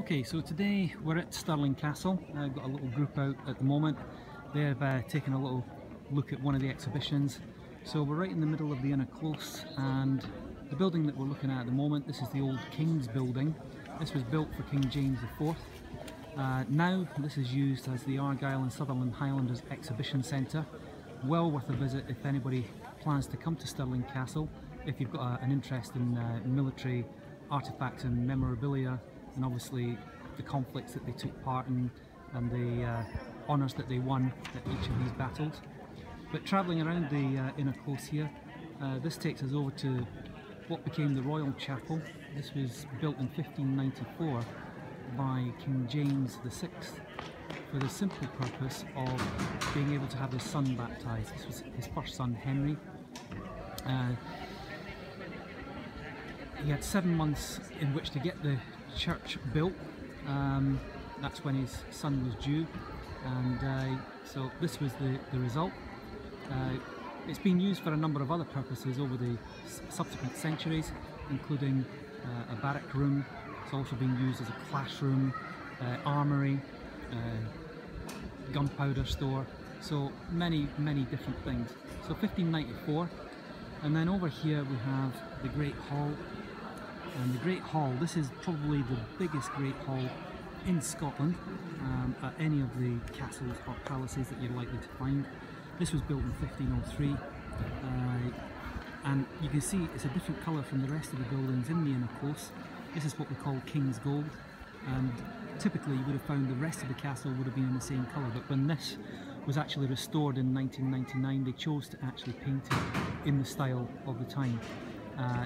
Okay, so today we're at Stirling Castle. I've got a little group out at the moment. They've taken a little look at one of the exhibitions. So we're right in the middle of the inner close, and the building that we're looking at the moment, this is the old King's building. This was built for King James IV. Now this is used as the Argyll and Sutherland Highlanders Exhibition Centre. Well worth a visit if anybody plans to come to Stirling Castle, if you've got an interest in military artefacts and memorabilia, and obviously the conflicts that they took part in and the honours that they won at each of these battles. But travelling around the inner close here, this takes us over to what became the Royal Chapel. This was built in 1594 by King James VI for the simple purpose of being able to have his son baptised. This was his first son, Henry. He had 7 months in which to get the church built. That's when his son was due, and so this was the result. It's been used for a number of other purposes over the subsequent centuries, including a barrack room. It's also been used as a classroom, armoury, gunpowder store, so many different things. So 1594, and then over here we have the Great Hall. And the Great Hall, this is probably the biggest Great Hall in Scotland at any of the castles or palaces that you're likely to find. This was built in 1503, and you can see it's a different colour from the rest of the buildings in the inner close. This is what we call King's Gold, and typically you would have found the rest of the castle would have been in the same colour, but when this was actually restored in 1999, they chose to actually paint it in the style of the time.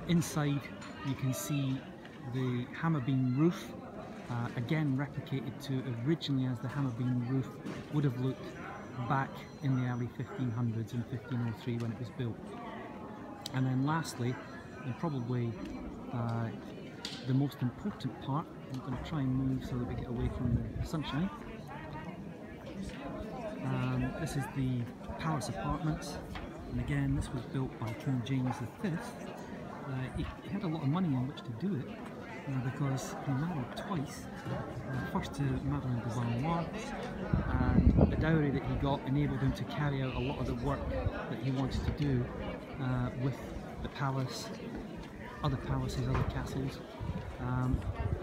Inside you can see the hammer beam roof, again replicated to originally as the hammer beam roof would have looked back in the early 1500s in 1503 when it was built. And then lastly, and probably the most important part, I'm going to try and move so that we get away from the sunshine. This is the palace apartments, and again this was built by King James V. He had a lot of money on which to do it, because he married twice, first to Madeleine de Valois, and the dowry that he got enabled him to carry out a lot of the work that he wanted to do with the palace, other palaces, other castles.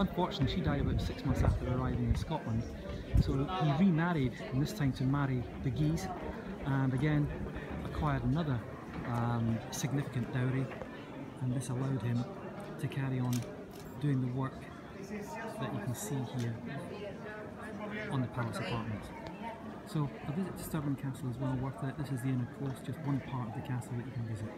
Unfortunately, she died about 6 months after arriving in Scotland, so he remarried, and this time to marry the Guise, and again acquired another significant dowry, and this allowed him to carry on doing the work that you can see here on the palace apartments. So a visit to Stirling Castle is well worth it. This is the inner close, just one part of the castle that you can visit.